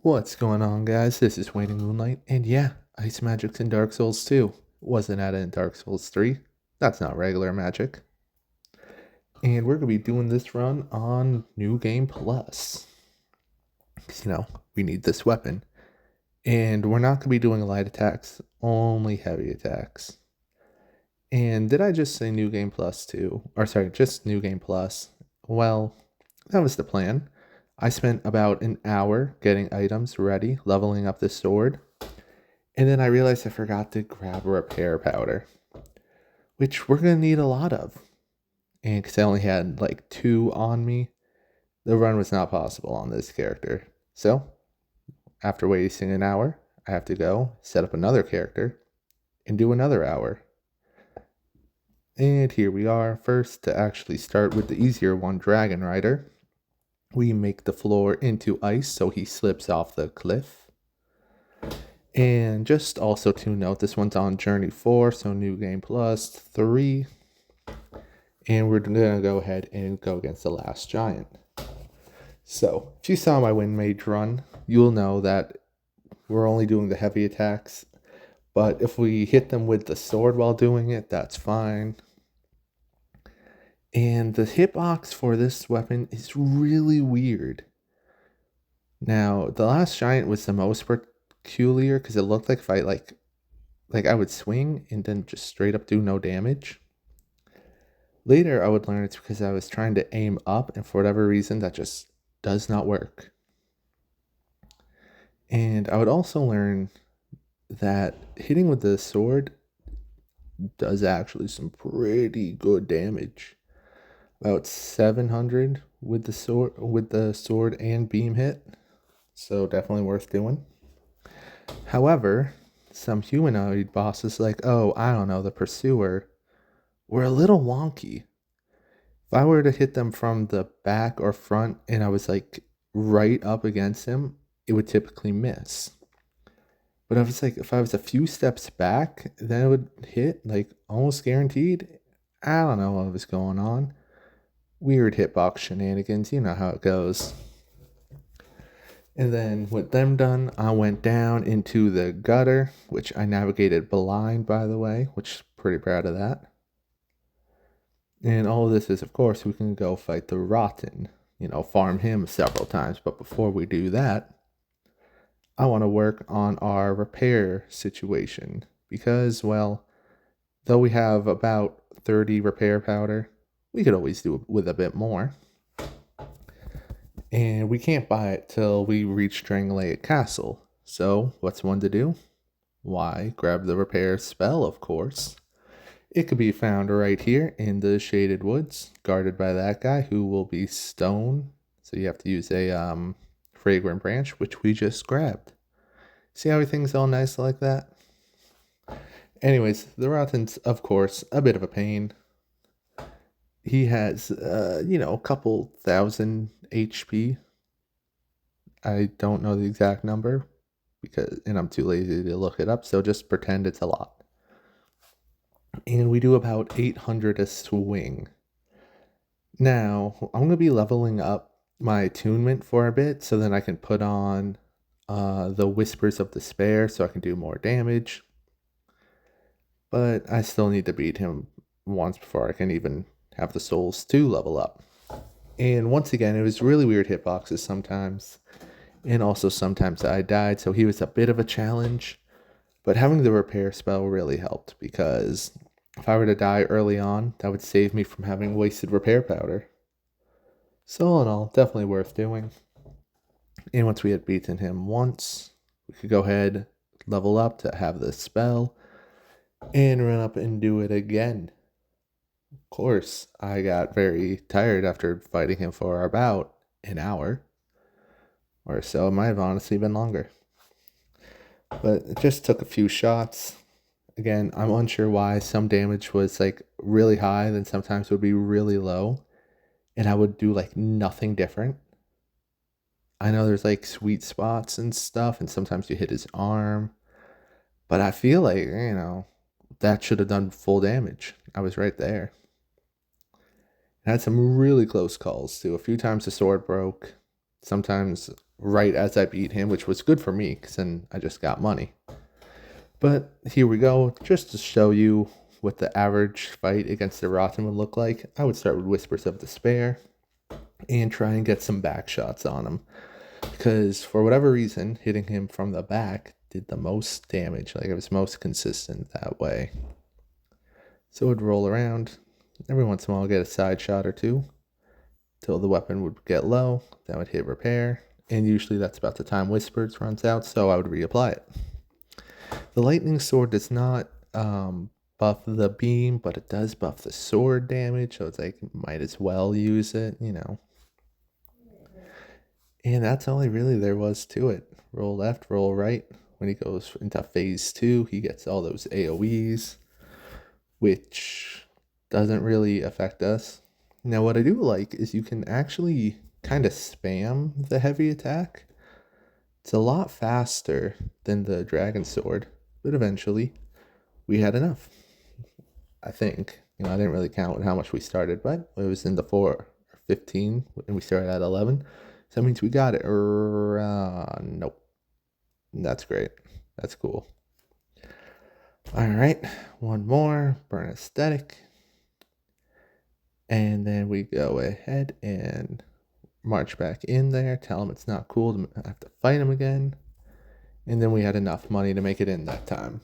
What's going on, guys? This is Waiting Moonlight, and yeah, Ice Magic's in Dark Souls 2. Wasn't added in Dark Souls 3. That's not regular magic. And we're going to be doing this run on New Game Plus. Because, we need this weapon. And we're not going to be doing light attacks, only heavy attacks. And did I just say New Game Plus 2? Or sorry, just New Game Plus. Well, that was the plan. I spent about an hour getting items ready, leveling up the sword. And then I realized I forgot to grab a repair powder, which we're going to need a lot of. And because I only had like 2 on me, the run was not possible on this character. So, after wasting an hour, I have to go set up another character and do another hour. And here we are. First, to actually start with the easier one, Dragonrider. We make the floor into ice so he slips off the cliff. And just also to note, this one's on Journey 4, so New Game Plus 3. And we're going to go ahead and go against the last giant. So, if you saw my Wind Mage run, you'll know that we're only doing the heavy attacks. But if we hit them with the sword while doing it, that's fine. And the hitbox for this weapon is really weird. Now, the last giant was the most peculiar because it looked like if I like I would swing and then just straight up do no damage. Later, I would learn it's because I was trying to aim up, and for whatever reason, that just does not work. And I would also learn that hitting with the sword does actually some pretty good damage. About 700 with the sword and beam hit. So definitely worth doing. However, some humanoid bosses like, the Pursuer, were a little wonky. If I were to hit them from the back or front and I was like right up against him, it would typically miss. But if I was a few steps back, then it would hit like almost guaranteed. I don't know what was going on. Weird hitbox shenanigans, you know how it goes. And then with them done, I went down into the gutter, which I navigated blind, by the way, which is pretty proud of that. And all of this is, of course, we can go fight the Rotten, farm him several times. But before we do that, I want to work on our repair situation. Because, well, though we have about 30 repair powder, we could always do it with a bit more. And we can't buy it till we reach Dragonrider Castle. So, what's one to do? Why, grab the repair spell, of course. It could be found right here in the Shaded Woods, guarded by that guy who will be stone. So you have to use a fragrant branch, which we just grabbed. See how everything's all nice like that? Anyways, the Rotten's, of course, a bit of a pain. He has, a couple thousand HP. I don't know the exact number and I'm too lazy to look it up, so just pretend it's a lot. And we do about 800 a swing. Now, I'm going to be leveling up my attunement for a bit so then I can put on the Whispers of Despair so I can do more damage. But I still need to beat him once before I can even have the Souls 2 level up. And once again, it was really weird hitboxes sometimes. And also sometimes I died, so he was a bit of a challenge. But having the repair spell really helped because if I were to die early on, that would save me from having wasted repair powder. So all in all, definitely worth doing. And once we had beaten him once, we could go ahead, level up to have the spell, and run up and do it again. Of course, I got very tired after fighting him for about an hour or so. It might have honestly been longer. But it just took a few shots. Again, I'm unsure why some damage was like really high, then sometimes would be really low. And I would do like nothing different. I know there's like sweet spots and stuff, and sometimes you hit his arm. But I feel like, that should have done full damage. I was right there. I had some really close calls too. A few times the sword broke. Sometimes right as I beat him, which was good for me because then I just got money. But here we go, just to show you what the average fight against the Rotten would look like. I would start with Whispers of Despair and try and get some back shots on him, because for whatever reason, hitting him from the back did the most damage. Like, it was most consistent that way. So it would roll around. Every once in a while, I'd get a side shot or two till the weapon would get low. Then I would hit repair, and usually that's about the time Whispers runs out, so I would reapply it. The lightning sword does not buff the beam, but it does buff the sword damage, so it's like, might as well use it, you know. And that's all really there was to it. Roll left, roll right. When he goes into phase 2, he gets all those AoEs, which doesn't really affect us. Now, what I do like is you can actually kind of spam the heavy attack. It's a lot faster than the dragon sword, but eventually we had enough. I think, I didn't really count how much we started, but it was in the 4 or 15, and we started at 11. So that means we got it. Nope. That's great. That's cool. All right, one more, burn aesthetic. And then we go ahead and march back in there, tell him it's not cool to have to fight him again. And then we had enough money to make it in that time.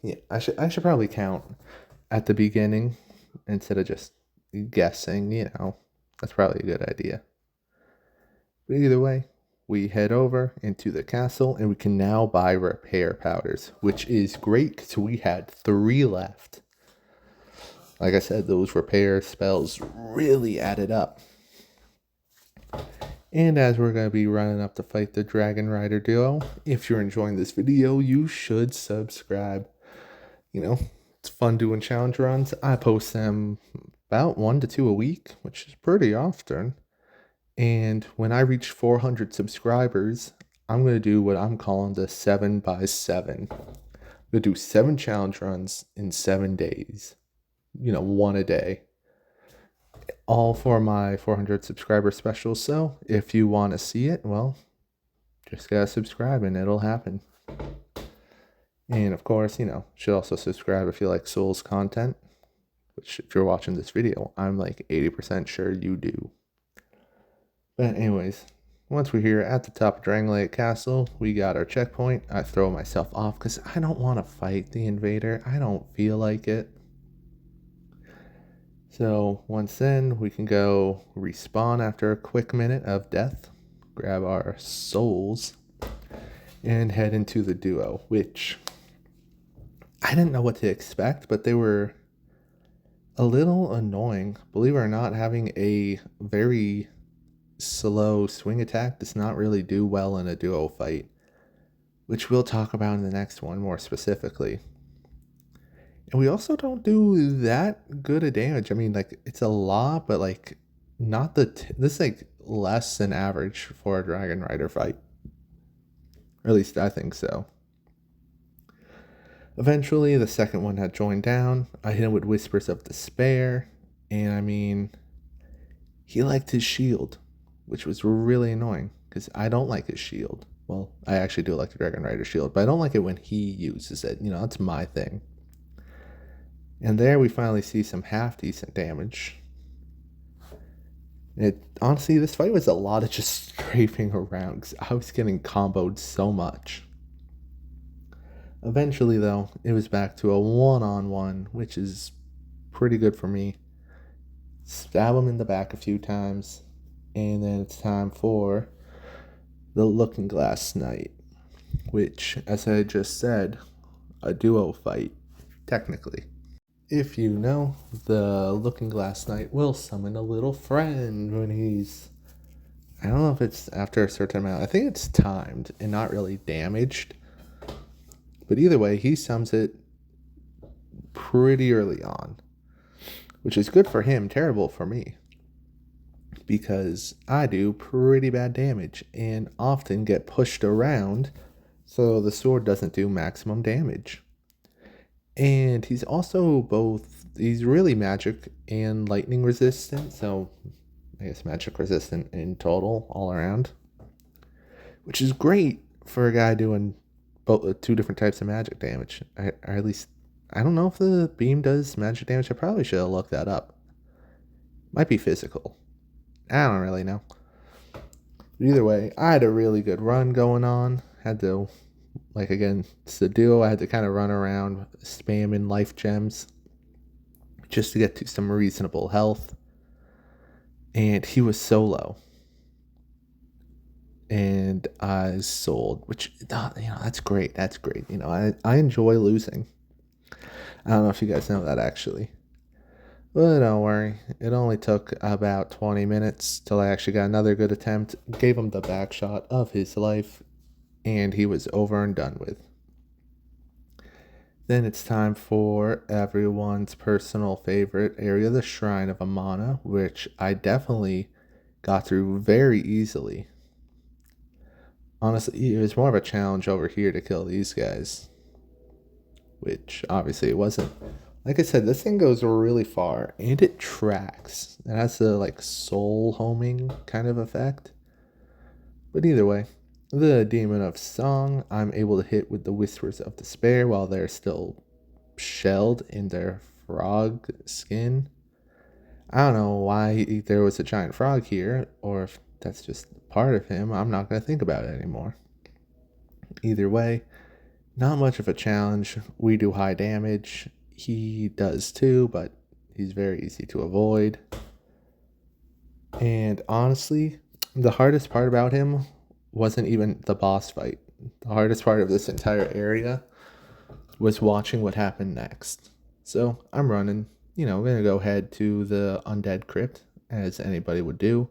Yeah, I should probably count at the beginning instead of just guessing, That's probably a good idea. But either way, we head over into the castle, and we can now buy repair powders, which is great because we had 3 left. Like I said, those repair spells really added up. And as we're going to be running up to fight the Dragonrider Duo, if you're enjoying this video, you should subscribe. It's fun doing challenge runs. I post them about 1 to 2 a week, which is pretty often. And when I reach 400 subscribers, I'm going to do what I'm calling the 7x7. I'm going to do 7 challenge runs in 7 days. 1 a day. All for my 400 subscriber special. So if you want to see it, well, just gotta subscribe and it'll happen. And of course, should also subscribe if you like Souls content, which if you're watching this video, I'm like 80% sure you do. But anyways, once we're here at the top of Dragonrider Castle, we got our checkpoint. I throw myself off because I don't want to fight the invader. I don't feel like it. So once in, we can go respawn after a quick minute of death, grab our souls, and head into the duo, which I didn't know what to expect, but they were a little annoying. Believe it or not, having a very slow swing attack does not really do well in a duo fight, which we'll talk about in the next one more specifically. And we also don't do that good of damage. I mean, like, it's a lot, but like, not this is like less than average for a Dragonrider fight. Or at least I think so. Eventually, the second one had joined down. I hit him with Whispers of Despair. And I mean, he liked his shield, which was really annoying because I don't like his shield. Well, I actually do like the Dragonrider shield, but I don't like it when he uses it. That's my thing. And there we finally see some half-decent damage. Honestly, this fight was a lot of just strafing around because I was getting comboed so much. Eventually, though, it was back to a one-on-one, which is pretty good for me. Stab him in the back a few times, and then it's time for the Looking Glass Knight, which, as I just said, a duo fight, technically. If you know, the Looking Glass Knight will summon a little friend when he's, I don't know if it's after a certain amount, I think it's timed and not really damaged. But either way, he summons it pretty early on, which is good for him, terrible for me, because I do pretty bad damage and often get pushed around, so the sword doesn't do maximum damage. And he's also he's really magic and lightning resistant, so I guess magic resistant in total, all around. which is great for a guy doing both two different types of magic damage. Or at least, I don't know if the beam does magic damage. I probably should have looked that up. Might be physical. I don't really know. But either way, I had a really good run going on. Had to, like, again, it's the duo. I had to kind of run around spamming life gems just to get to some reasonable health. And he was solo. And I sold, which, that's great. That's great. I enjoy losing. I don't know if you guys know that actually. But don't worry. It only took about 20 minutes till I actually got another good attempt. Gave him the back shot of his life. And he was over and done with. Then it's time for everyone's personal favorite area, the Shrine of Amana, which I definitely got through very easily. Honestly, it was more of a challenge over here to kill these guys, which obviously it wasn't. Like I said, this thing goes really far, and it tracks. It has the, soul homing kind of effect. But either way, the Demon of Song, I'm able to hit with the Whispers of Despair while they're still shelled in their frog skin. I don't know why there was a giant frog here, or if that's just part of him. I'm not going to think about it anymore. Either way, not much of a challenge. We do high damage. He does too, but he's very easy to avoid. And honestly, the hardest part about him wasn't even the boss fight. The hardest part of this entire area was watching what happened next. So I'm running, I'm going to go head to the Undead Crypt, as anybody would do.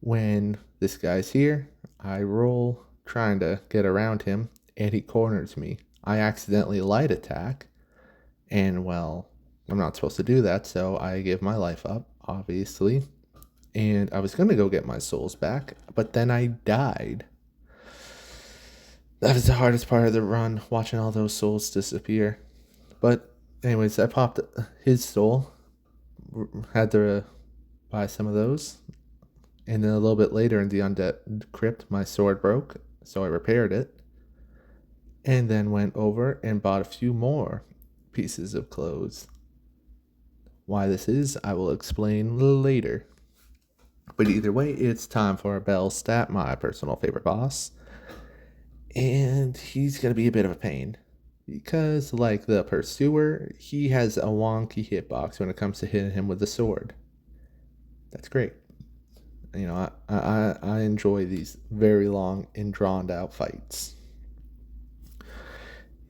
When this guy's here, I roll, trying to get around him, and he corners me. I accidentally light attack, and well, I'm not supposed to do that, so I give my life up, obviously. And I was going to go get my souls back, but then I died. That was the hardest part of the run, watching all those souls disappear. But anyways, I popped his soul, had to buy some of those. And then a little bit later in the Undead Crypt, my sword broke, so I repaired it. And then went over and bought a few more pieces of clothes. Why this is, I will explain later. But either way, it's time for Bellstat, my personal favorite boss. And he's going to be a bit of a pain. Because, like the Pursuer, he has a wonky hitbox when it comes to hitting him with the sword. That's great. I enjoy these very long and drawn out fights.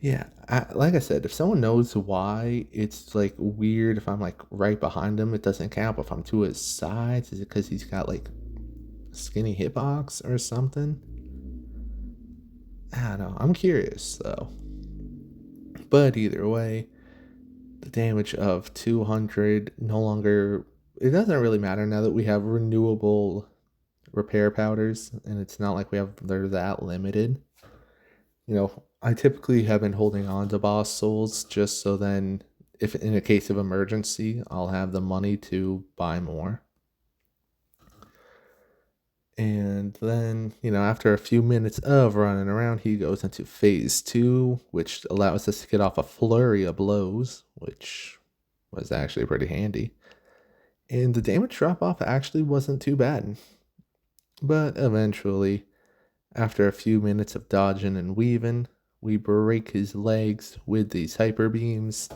Yeah, like I said, if someone knows why it's weird if I'm right behind him, it doesn't count. But if I'm to his sides, is it because he's got skinny hitbox or something? I don't know. I'm curious though. But either way, the damage of 200 no longer. It doesn't really matter now that we have renewable repair powders, and it's not like they're that limited. I typically have been holding on to boss souls just so then, if in a case of emergency, I'll have the money to buy more. And then, after a few minutes of running around, he goes into phase 2, which allows us to get off a flurry of blows, which was actually pretty handy. And the damage drop off actually wasn't too bad. But eventually, after a few minutes of dodging and weaving, we break his legs with these hyper beams,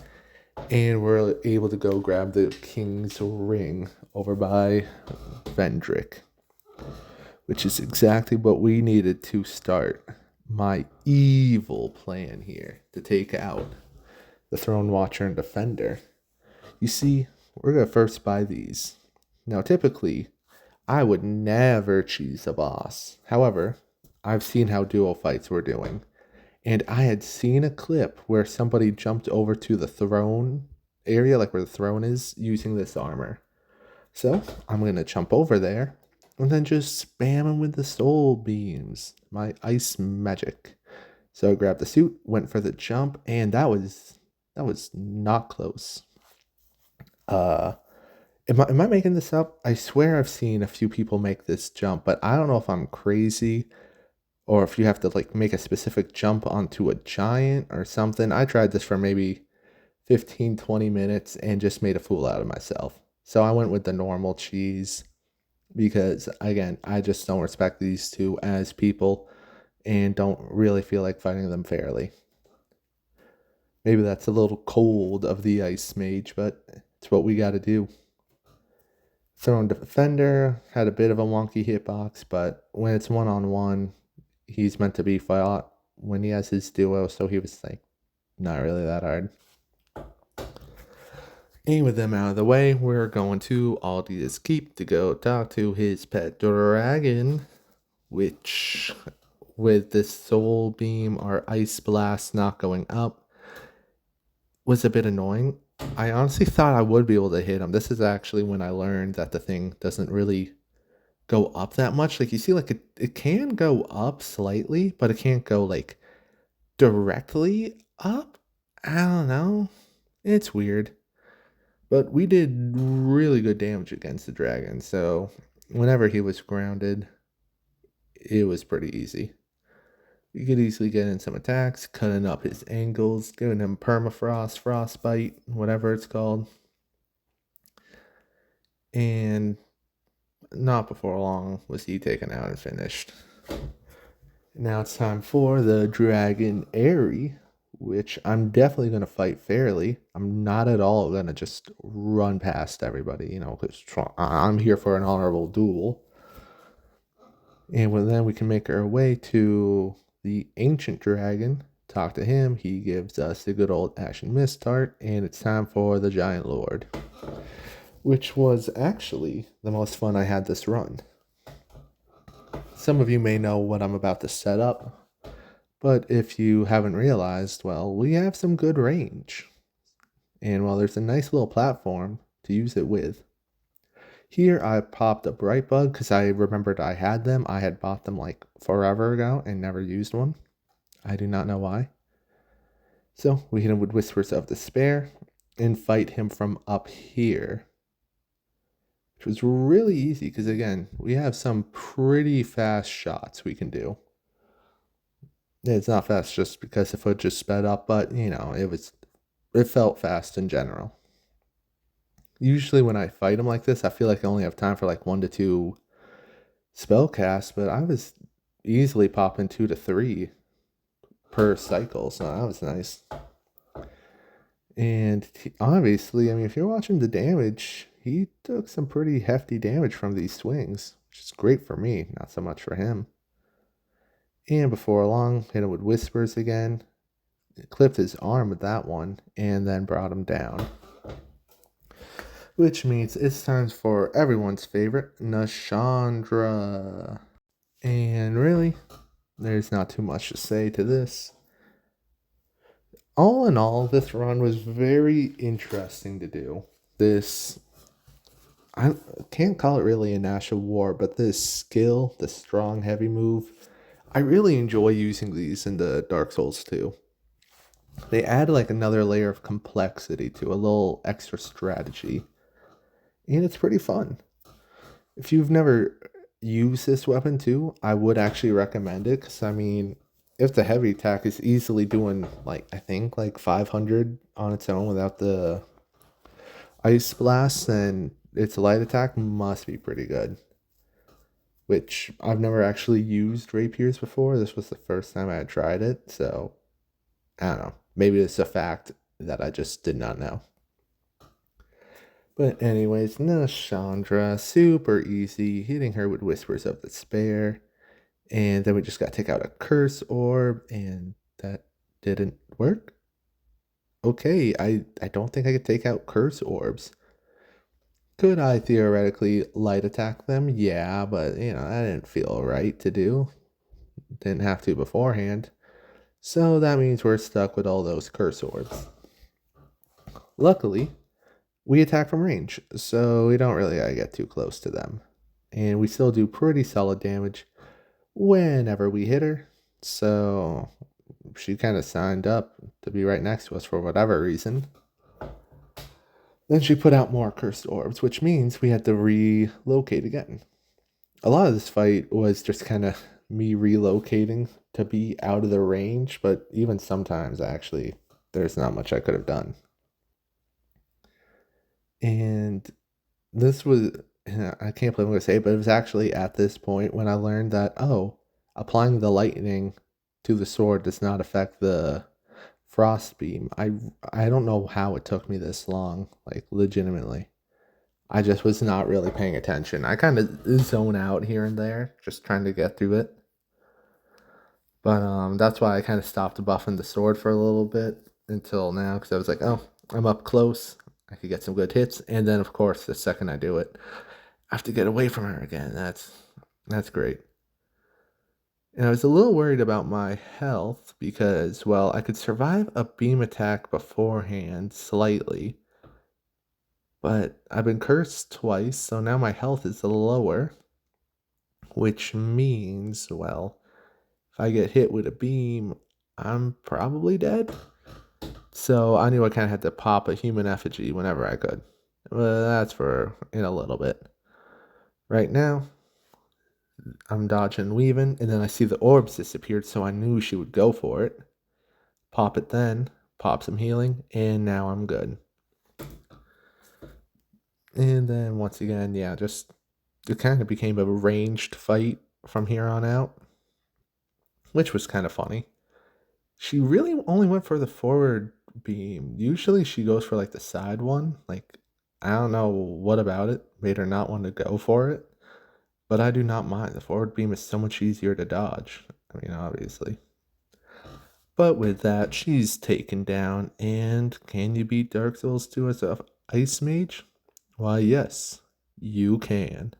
and we're able to go grab the King's Ring over by Vendrick, which is exactly what we needed to start my evil plan here to take out the Throne Watcher and Defender. You see, we're going to first buy these. Now, typically, I would never cheese a boss. However, I've seen how duo fights were doing. And I had seen a clip where somebody jumped over to the throne area, where the throne is, using this armor. So, I'm going to jump over there and then just spam him with the soul beams. My ice magic. So I grabbed the suit, went for the jump, and that was not close. Am I making this up? I swear I've seen a few people make this jump, but I don't know if I'm crazy or if you have to like make a specific jump onto a giant or something. I tried this for maybe 15-20 minutes and just made a fool out of myself. So I went with the normal cheese because, again, I just don't respect these two as people and don't really feel like fighting them fairly. Maybe that's a little cold of the ice mage, but it's what we got to do. Thrown defender had a bit of a wonky hitbox, but when it's one-on-one, he's meant to be fought when he has his duo, so he was like not really that hard. And with them out of the way, we're going to Aldi's Keep to go talk to his pet dragon, which, with this soul beam or ice blast not going up, was a bit annoying. I honestly thought I would be able to hit him. This is actually when I learned that the thing doesn't really go up that much. Like, you see, like, it can go up slightly, but it can't go, like, directly up. I don't know. It's weird. But we did really good damage against the dragon, so whenever he was grounded, it was pretty easy. We could easily get in some attacks, cutting up his angles, giving him permafrost, frostbite, whatever it's called. And not before long was he taken out and finished. Now it's time for the Dragon Airy, which I'm definitely going to fight fairly. I'm not at all going to just run past everybody, because I'm here for an honorable duel. And then we can make our way to the Ancient Dragon, talk to him. He gives us the good old Ashen Mist Tart, and it's time for the Giant Lord, which was actually the most fun I had this run. Some of you may know what I'm about to set up, but if you haven't realized, well, we have some good range. And while there's a nice little platform to use it with, here I popped a Bright Bug because I remembered I had them. I had bought them like forever ago and never used one. I do not know why. So we hit him with Whispers of Despair and fight him from up here, which was really easy because, again, we have some pretty fast shots we can do. It's not fast just because the foot just sped up, but, it felt fast in general. Usually when I fight him like this, I feel like I only have time for like 1 to 2 spell casts, but I was easily popping 2 to 3 per cycle, so that was nice. And obviously, if you're watching the damage, he took some pretty hefty damage from these swings, which is great for me, not so much for him. And before long, hit him with Whispers again, clipped his arm with that one, and then brought him down. Which means it's time for everyone's favorite, Nashandra. And really, there's not too much to say to this. All in all, this run was very interesting to do. I can't call it really a Nash of War, but this skill, the strong heavy move, I really enjoy using these in the Dark Souls 2. They add like another layer of complexity to a little extra strategy. And it's pretty fun. If you've never used this weapon too, I would actually recommend it. Because, if the heavy attack is easily doing, I think, 500 on its own without the ice blast, then its light attack must be pretty good. Which, I've never actually used rapiers before. This was the first time I had tried it. So, I don't know. Maybe it's a fact that I just did not know. But anyways, Nashandra, super easy, hitting her with Whispers of Despair. And then we just got to take out a Curse Orb, and that didn't work. Okay, I don't think I could take out Curse Orbs. Could I theoretically light attack them? Yeah, but, that didn't feel right to do. Didn't have to beforehand. So that means we're stuck with all those Curse Orbs. Luckily, we attack from range, so we don't really gotta get too close to them. And we still do pretty solid damage whenever we hit her. So she kind of signed up to be right next to us for whatever reason. Then she put out more Cursed Orbs, which means we had to relocate again. A lot of this fight was just kind of me relocating to be out of the range, but even sometimes, actually, there's not much I could have done. And this was, I can't believe I'm going to say it, but it was actually at this point when I learned that, oh, applying the lightning to the sword does not affect the frost beam. I don't know how it took me this long, like legitimately. I just was not really paying attention. I kind of zone out here and there, just trying to get through it. But that's why I kind of stopped buffing the sword for a little bit until now, because I was like, oh, I'm up close. I could get some good hits, and then of course the second I do it, I have to get away from her again. That's great. And I was a little worried about my health because, well, I could survive a beam attack beforehand slightly, but I've been cursed twice, so now my health is lower, which means, well, if I get hit with a beam, I'm probably dead. So I knew I kind of had to pop a human effigy whenever I could. Well, that's for in a little bit. Right now, I'm dodging and weaving, and then I see the orbs disappeared, so I knew she would go for it. Pop it then, pop some healing, and now I'm good. And then once again, yeah, just it kind of became a ranged fight from here on out, which was kind of funny. She really only went for the forward beam. Usually she goes for like the side one. Like, I don't know what about it made her not want to go for it, but I do not mind. The forward beam is so much easier to dodge. I mean, obviously. But with that, she's taken down. And can you beat Dark Souls 2 as a Ice Mage? Why, yes, you can.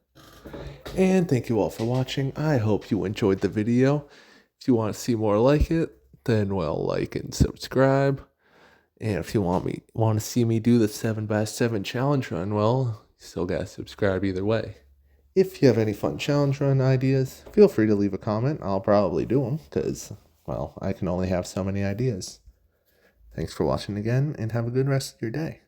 And thank you all for watching. I hope you enjoyed the video. If you want to see more like it, then well, like and subscribe. And if you want to see me do the 7x7 challenge run, well, you still gotta subscribe either way. If you have any fun challenge run ideas, feel free to leave a comment. I'll probably do them because, well, I can only have so many ideas. Thanks for watching again, and have a good rest of your day.